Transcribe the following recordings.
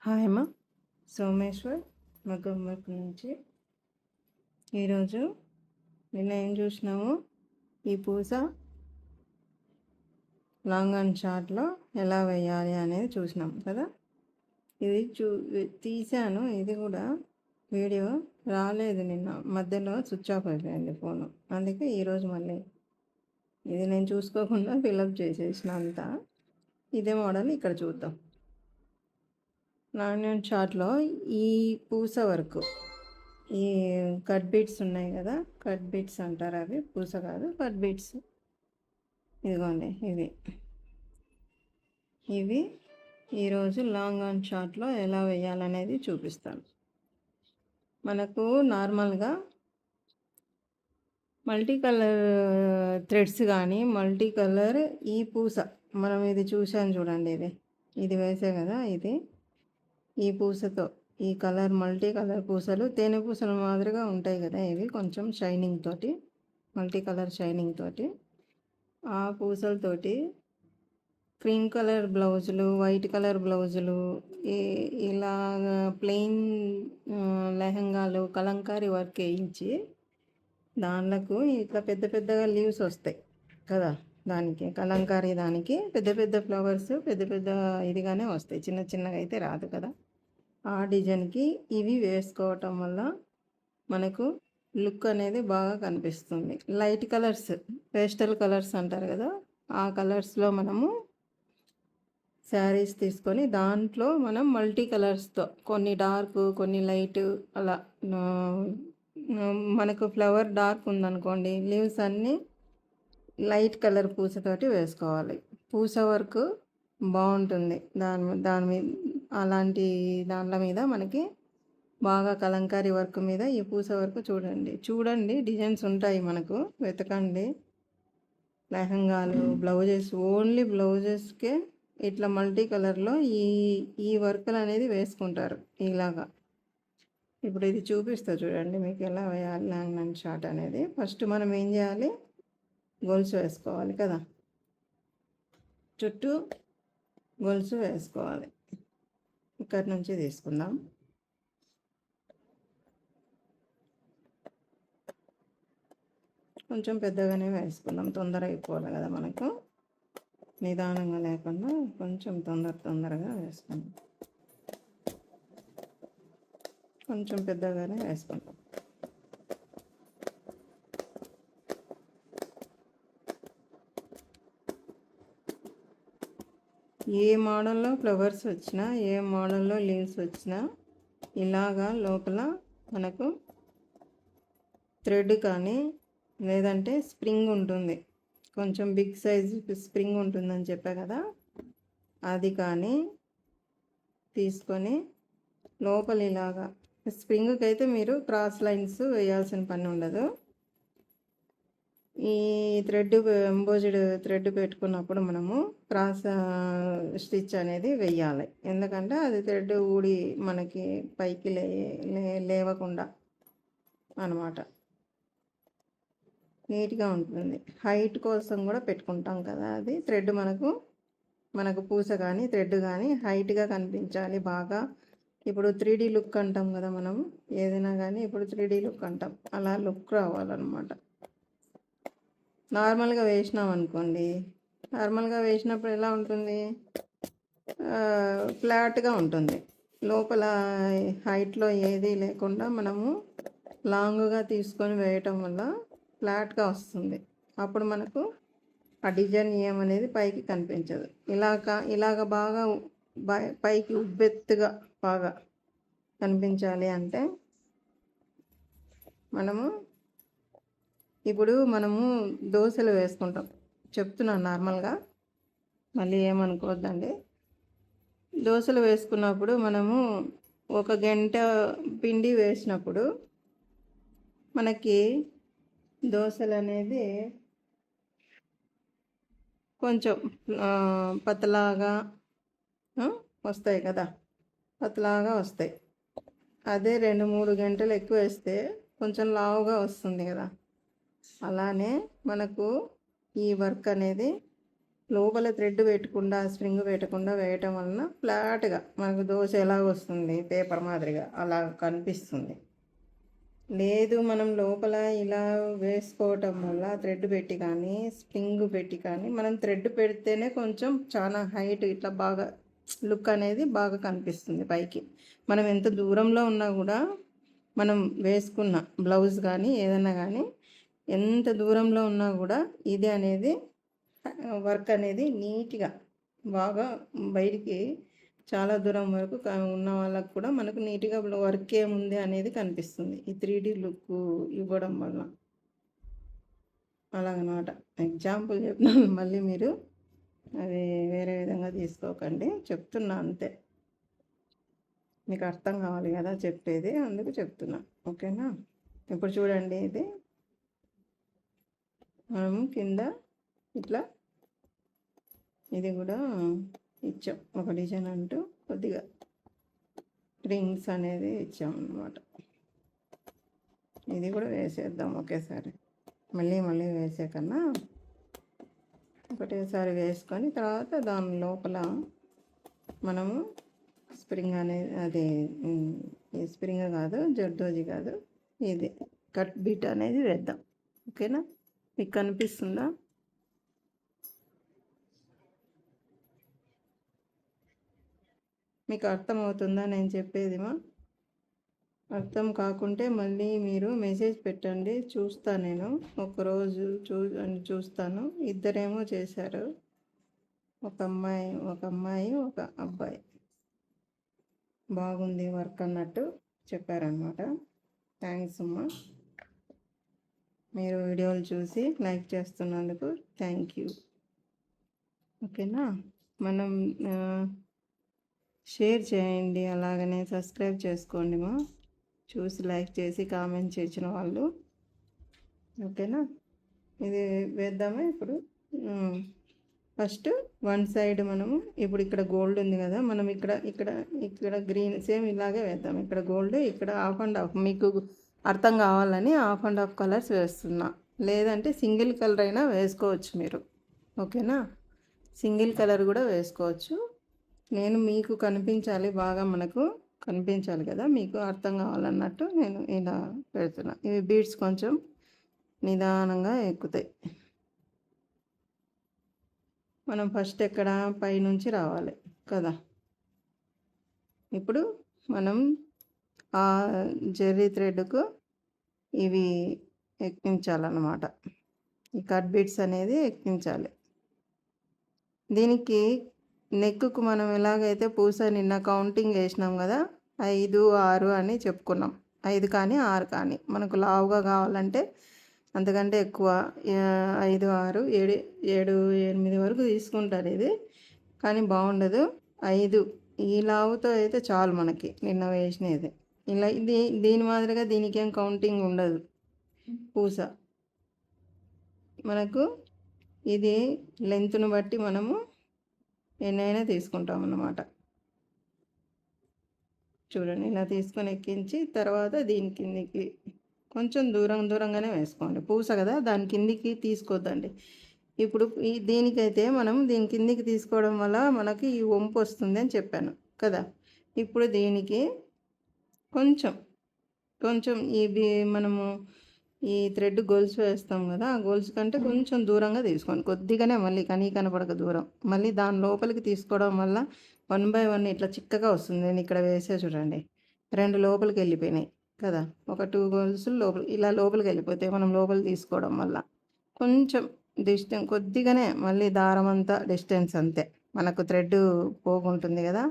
Hi అమ్మ. సోమేశ్వర్ మగ్గం work నుంచి. ఈరోజు నిన్న ఏం చూసినాము, ఈ పూస లాంగ్ అండ్ షార్ట్లో ఎలా వేయాలి అనేది చూసినాం కదా. ఇది తీసాను, ఇది కూడా వీడియో రాలేదు. నిన్న మధ్యలో స్విచ్ ఆఫ్ అయిపోయింది ఫోను, అందుకే ఈరోజు మళ్ళీ ఇది నేను చూసుకోకుండా ఫిలప్ చేసేసిన అంతా. ఇదే మోడల్ ఇక్కడ చూద్దాం. లాంగ్ అండ్ షార్ట్లో ఈ పూస వరకు ఈ కట్ బీట్స్ ఉన్నాయి కదా, కట్ బీట్స్ అంటారు, అవి పూస కాదు, కట్ బీట్స్. ఇదిగోండి, ఇవి ఈరోజు లాంగ్ అండ్ షార్ట్లో ఎలా వేయాలనేది చూపిస్తాను. మనకు నార్మల్గా మల్టీ కలర్ థ్రెడ్స్ కానీ మల్టీ కలర్ ఈ పూస మనం ఇది చూసాను చూడండి, ఇది వేసే కదా, ఈ పూసతో ఈ కలర్ మల్టీ కలర్ పూసలు తేనె పూసల మాదిరిగా ఉంటాయి కదా, ఇవి కొంచెం షైనింగ్ తోటి, మల్టీ కలర్ షైనింగ్ తోటి, ఆ పూసలతోటి క్రీమ్ కలర్ బ్లౌజులు, వైట్ కలర్ బ్లౌజులు, ఇలాగ ప్లెయిన్ లెహంగాలు కలంకారీ వర్క్ వేయించి దానిలకు ఇట్లా పెద్ద పెద్దగా లీవ్స్ వస్తాయి కదా, దానికి కలంకారీ దానికి పెద్ద పెద్ద ఫ్లవర్స్ పెద్ద పెద్ద ఇదిగానే వస్తాయి, చిన్న చిన్నగా అయితే రాదు కదా. ఆ డిజైన్కి ఇవి వేసుకోవటం వల్ల మనకు లుక్ అనేది బాగా కనిపిస్తుంది. లైట్ కలర్స్, పేస్టల్ కలర్స్ అంటారు కదా, ఆ కలర్స్లో మనము శారీస్ తీసుకొని దాంట్లో మనం మల్టీ కలర్స్తో కొన్ని డార్క్ కొన్ని లైట్ అలా, మనకు ఫ్లవర్ డార్క్ ఉందనుకోండి, లీవ్స్ అన్నీ లైట్ కలర్ పూసతోటి వేసుకోవాలి. పూస వర్క్ బాగుంటుంది దాని మీద, అలాంటి దాంట్ల మీద మనకి బాగా కలంకారీ వర్క్ మీద ఈ పూస వర్క్ చూడండి డిజైన్స్ ఉంటాయి మనకు, వెతకండి. లెహంగాలు, బ్లౌజెస్, ఓన్లీ బ్లౌజెస్కే ఇట్లా మల్టీ కలర్లో ఈ వర్క్లు అనేది వేసుకుంటారు ఇలాగా. ఇప్పుడు ఇది చూపిస్తా చూడండి మీకు ఎలా వేయాలి లాంగ్ అండ్ షార్ట్ అనేది. ఫస్ట్ మనం ఏం చేయాలి, గొలుసు వేసుకోవాలి కదా, చుట్టూ గొలుసు వేసుకోవాలి. ఇక్కడి నుంచి తీసుకుందాం. కొంచెం పెద్దగానే వేసుకుందాం, తొందర అయిపోవాలి కదా మనకు, నిదానంగా లేకుండా కొంచెం తొందరగా వేసుకుందాం. కొంచెం పెద్దగానే వేసుకుందాం. ఏ మోడల్లో ఫ్లవర్స్ వచ్చినా, ఏ మోడల్లో లీవ్స్ వచ్చినా ఇలాగా లోపల మనకు థ్రెడ్ కానీ లేదంటే స్ప్రింగ్ ఉంటుంది, కొంచెం బిగ్ సైజ్ స్ప్రింగ్ ఉంటుందని చెప్పా కదా, అది కానీ తీసుకొని లోపల ఇలాగా, స్ప్రింగ్కి అయితే మీరు క్రాస్ లైన్స్ వేయాల్సిన పని ఉండదు. ఈ థ్రెడ్ ఎంబోజ్డ్ థ్రెడ్ పెట్టుకున్నప్పుడు మనము క్రాస్ స్టిచ్ అనేది వెయ్యాలి, ఎందుకంటే అది థ్రెడ్ ఊడి మనకి పైకి లేవకుండా అన్నమాట, నీట్గా ఉంటుంది. హైట్ కోసం కూడా పెట్టుకుంటాం కదా, అది థ్రెడ్ మనకు పూస కానీ థ్రెడ్ కానీ హైట్గా కనిపించాలి బాగా. ఇప్పుడు 3D లుక్ అంటాం కదా మనం, ఏదైనా కానీ ఇప్పుడు 3D లుక్ అంటాం, అలా లుక్ రావాలన్నమాట. నార్మల్గా వేసినాం అనుకోండి, నార్మల్గా వేసినప్పుడు ఎలా ఉంటుంది, ఫ్లాట్గా ఉంటుంది. లోపల హైట్లో ఏది లేకుండా మనము లాంగ్గా తీసుకొని వేయటం వల్ల ఫ్లాట్గా వస్తుంది. అప్పుడు మనకు ఆ డిజైన్ ఏమనేది పైకి కనిపించదు. ఇలాగ బాగా పైకి ఉబ్బెత్తుగా బాగా కనిపించాలి అంటే ఇప్పుడు మనము దోశలు వేసుకుంటాం, చెప్తున్నాను నార్మల్గా, మళ్ళీ ఏమనుకోవద్దండి. దోశలు వేసుకున్నప్పుడు మనము 1 గంట పిండి వేసినప్పుడు మనకి దోశలు అనేది కొంచెం పతలాగా వస్తాయి కదా, పతలాగా వస్తాయి. అదే 2-3 గంటలు ఎక్కువ వేస్తే కొంచెం లావుగా వస్తుంది కదా. అలానే మనకు ఈ వర్క్ అనేది లోపల థ్రెడ్ పెట్టకుండా స్ప్రింగ్ పెట్టకుండా వేయటం వలన ఫ్లాట్గా మనకు దోశ ఎలా వస్తుంది పేపర్ మాదిరిగా అలా కనిపిస్తుంది. లేదు మనం లోపల ఇలా వేసుకోవటం వల్ల థ్రెడ్ పెట్టి కానీ స్ప్రింగ్ పెట్టి కానీ మనం థ్రెడ్ పెడితేనే కొంచెం చాలా హైట్ ఇట్లా బాగా లుక్ అనేది బాగా కనిపిస్తుంది పైకి. మనం ఎంత దూరంలో ఉన్నా కూడా మనం వేసుకున్న బ్లౌజ్ కానీ ఏదైనా కానీ ఎంత దూరంలో ఉన్నా కూడా ఇది అనేది వర్క్ అనేది నీట్గా బాగా బయటికి చాలా దూరం వరకు ఉన్న వాళ్ళకు కూడా మనకు నీట్గా వర్క్ ఏముంది అనేది కనిపిస్తుంది ఈ 3D లుక్ ఇవ్వడం వల్ల. అలాగనమాట. ఎగ్జాంపుల్ చెప్పినాను, మళ్ళీ మీరు అది వేరే విధంగా తీసుకోకండి, చెప్తున్నా అంతే. మీకు అర్థం కావాలి కదా చెప్పేది, అందుకు చెప్తున్నా. ఓకేనా? ఇప్పుడు చూడండి, ఇది మనము కింద ఇట్లా ఇది కూడా ఇచ్చాం, ఒక డిజైన్ అంటూ కొద్దిగా రింగ్స్ అనేది ఇచ్చాం అన్నమాట. ఇది కూడా వేసేద్దాం ఒకేసారి, మళ్ళీ వేసే కన్నా ఒకటేసారి వేసుకొని తర్వాత దాని లోపల మనము స్ప్రింగ్ అనేది అది స్ప్రింగ్ కాదు, జర్దోజీ కాదు, ఇది కట్ బీట్ అనేది వేద్దాం. ఓకేనా? మీకు కనిపిస్తుందా? మీకు అర్థమవుతుందా నేను చెప్పేదిమా? అర్థం కాకుంటే మళ్ళీ మీరు మెసేజ్ పెట్టండి, చూస్తా నేను. ఒకరోజు చూస్తాను. ఇద్దరేమో చేశారు, ఒక అమ్మాయి ఒక అబ్బాయి. బాగుంది వర్క్ అన్నట్టు చెప్పారనమాట. థ్యాంక్స్ అమ్మా, మీరు వీడియోలు చూసి లైక్ చేస్తున్నందుకు థ్యాంక్ యూ. ఓకేనా? మనం షేర్ చేయండి, అలాగనే సబ్స్క్రైబ్ చేసుకోండి మా, చూసి లైక్ చేసి కామెంట్ చేసిన వాళ్ళు. ఓకేనా? ఇది వేద్దామా ఇప్పుడు. ఫస్ట్ వన్ సైడ్ మనము ఇప్పుడు ఇక్కడ గోల్డ్ ఉంది కదా, మనం ఇక్కడ గ్రీన్ సేమ్ ఇలాగే వేద్దాం. ఇక్కడ గోల్డ్, ఇక్కడ హాఫ్ అండ్ హాఫ్, మీకు అర్థం కావాలని హాఫ్ అండ్ హాఫ్ కలర్స్ వేస్తున్నా. లేదంటే సింగిల్ కలర్ అయినా వేసుకోవచ్చు మీరు. ఓకేనా? సింగిల్ కలర్ కూడా వేసుకోవచ్చు. నేను మీకు కనిపించాలి, బాగా మనకు కనిపించాలి కదా, మీకు అర్థం కావాలన్నట్టు నేను ఇలా పెడుతున్నా. ఇవి బీడ్స్ కొంచెం నిదానంగా ఎక్కుతాయి. మనం ఫస్ట్ ఎక్కడ పైనుంచి రావాలి కదా. ఇప్పుడు మనం ఆ జెర్రీ థ్రెడ్కు ఇవి ఎక్కించాలన్నమాట. ఈ కట్ బీడ్స్ అనేది ఎక్కించాలి. దీనికి నెక్కు మనం ఎలాగైతే పూస నిన్న కౌంటింగ్ వేసినాం కదా, 5, 6 అని చెప్పుకున్నాం. 5 కానీ 6 కానీ, మనకు లావుగా కావాలంటే అంతకంటే ఎక్కువ 5, 6, 7, 8 వరకు తీసుకుంటారు ఇది, కానీ బాగుండదు. 5 ఈ లావుతో అయితే చాలు మనకి నిన్న వేసినది. ఇలా దీని మాదిరిగా దీనికేం కౌంటింగ్ ఉండదు పూస. మనకు ఇది లెంత్ను బట్టి మనము ఎన్నైనా తీసుకుంటాం అన్నమాట. చూడండి, ఇలా తీసుకొని ఎక్కించి తర్వాత దీని కిందికి కొంచెం దూరంగానే వేసుకోండి. పూస కదా, దాని కిందికి తీసుకోవద్దండి. ఇప్పుడు దీనికైతే మనం దీని కిందికి తీసుకోవడం వల్ల మనకి ఈ వంపు వస్తుంది అని చెప్పాను కదా. ఇప్పుడు దీనికి కొంచెం మనము ఈ థ్రెడ్ గోల్స్ వేస్తాం కదా, ఆ గోల్స్ కంటే కొంచెం దూరంగా తీసుకోండి, కొద్దిగానే, మళ్ళీ కనపడక దూరం. మళ్ళీ దాని లోపలికి తీసుకోవడం వల్ల 1 by 1 ఇట్లా చిక్కగా వస్తుంది. నేను ఇక్కడ వేసే చూడండి, 2 లోపలికి వెళ్ళిపోయినాయి కదా, ఒక 2 గోల్స్ ఇలా లోపలికి వెళ్ళిపోతాయి మనం లోపలికి తీసుకోవడం వల్ల. కొంచెం డిస్టెన్స్ కొద్దిగానే, మళ్ళీ దారం అంతా డిస్టెన్స్ అంతే, మనకు థ్రెడ్ పోగుంటుంది కదా,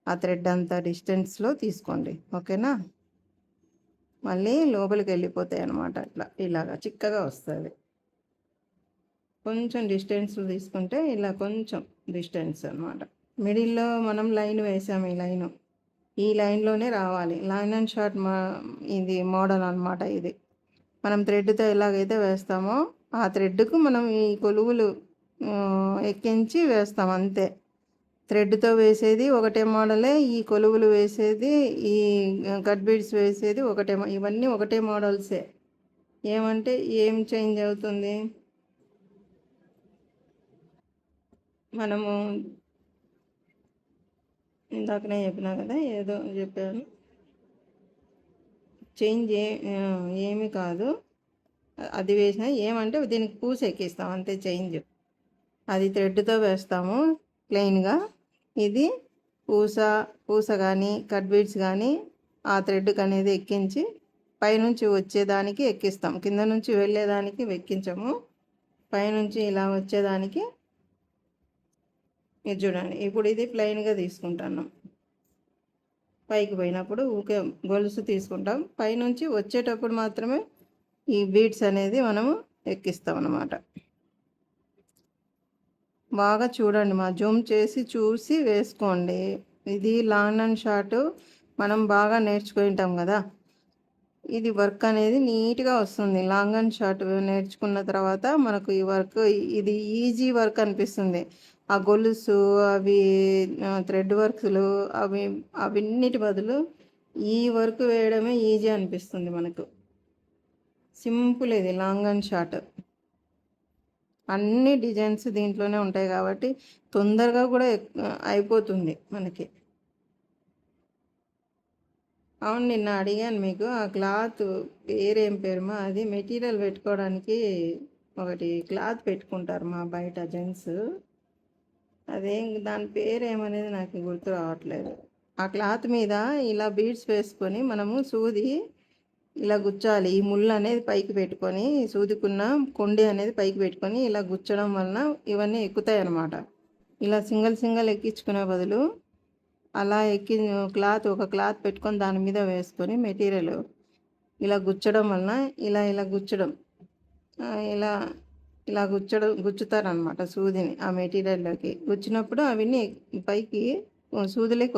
ఆ థ్రెడ్ అంతా డిస్టెన్స్లో తీసుకోండి. ఓకేనా? మళ్ళీ లోపలికి వెళ్ళిపోతాయి అన్నమాట. ఇలాగా చిక్కగా వస్తుంది. కొంచెం డిస్టెన్స్ తీసుకుంటే ఇలా కొంచెం డిస్టెన్స్ అన్నమాట. మిడిల్లో మనం లైన్ వేసాము, ఈ లైన్లోనే రావాలి. లైన్ అండ్ షార్ట్ ఇది మోడల్ అన్నమాట. ఇది మనం థ్రెడ్తో ఎలాగైతే వేస్తామో ఆ థ్రెడ్కు మనం ఈ కొలువులు ఎక్కించి వేస్తాం అంతే. థ్రెడ్తో వేసేది ఒకటే మోడలే, ఈ కొలువులు వేసేది, ఈ కట్ బీడ్స్ వేసేది ఒకటే. ఇవన్నీ ఒకటే మోడల్సే. ఏమంటే ఏం చేంజ్ అవుతుంది? మనము ఇందాకనే చెప్పినా కదా, ఏదో చెప్పాను. చేంజ్ ఏమి కాదు. అది వేసినా ఏమంటే దీనికి పూస ఎక్కిస్తాం అంతే చేంజ్. అది థ్రెడ్తో వేస్తాము ప్లెయిన్గా. ఇది పూస పూస కానీ కట్ బీడ్స్ కానీ ఆ థ్రెడ్కి అనేది ఎక్కించి పైనుంచి వచ్చేదానికి ఎక్కిస్తాం, కింద నుంచి వెళ్ళేదానికి ఎక్కించము. పైనుంచి ఇలా వచ్చేదానికి ఇది చూడండి. ఇప్పుడు ఇది ప్లెయిన్గా తీసుకుంటాను. పైకి పోయినప్పుడు ఊకే గొలుసు తీసుకుంటాం, పైనుంచి వచ్చేటప్పుడు మాత్రమే ఈ బీడ్స్ అనేది మనము ఎక్కిస్తాం అన్నమాట. బాగా చూడండి, మా జూమ్ చేసి చూసి వేసుకోండి. ఇది లాంగ్ అండ్ షార్ట్ మనం బాగా నేర్చుకుంటాం కదా, ఇది వర్క్ అనేది నీట్గా వస్తుంది. లాంగ్ అండ్ షార్ట్ నేర్చుకున్న తర్వాత మనకు ఈ వర్క్ ఇది ఈజీ వర్క్ అనిపిస్తుంది. ఆ గొలుసు అవి థ్రెడ్ వర్క్లు అవిన్నిటి బదులు ఈ వర్క్ వేయడమే ఈజీ అనిపిస్తుంది మనకు. సింపుల్ ఇది లాంగ్ అండ్ షార్ట్. అన్ని డిజైన్స్ దీంట్లోనే ఉంటాయి కాబట్టి తొందరగా కూడా అయిపోతుంది మనకి. అవును, నిన్న అడిగాను మీకు ఆ క్లాత్ పేరేం పేరుమా, అది మెటీరియల్ పెట్టుకోవడానికి ఒకటి క్లాత్ పెట్టుకుంటారు మా బయట జెంట్స్. అదేం దాని పేరు ఏమనేది నాకు గుర్తు రావట్లేదు. ఆ క్లాత్ మీద ఇలా బీడ్స్ వేసుకొని మనము సూది ఇలా గుచ్చాలి. ఈ ముళ్ళు అనేది పైకి పెట్టుకొని, సూదికున్న కొండి అనేది పైకి పెట్టుకొని ఇలా గుచ్చడం వలన ఇవన్నీ ఎక్కుతాయి అన్నమాట. ఇలా సింగల్ ఎక్కించుకునే బదులు అలా ఒక క్లాత్ పెట్టుకొని దాని మీద వేసుకొని మెటీరియల్ ఇలా గుచ్చడం వలన ఇలా గుచ్చడం ఇలా ఇలా గుచ్చుతారనమాట సూదిని ఆ మెటీరియల్లోకి. గుచ్చినప్పుడు అవన్నీ పైకి సూదులోకి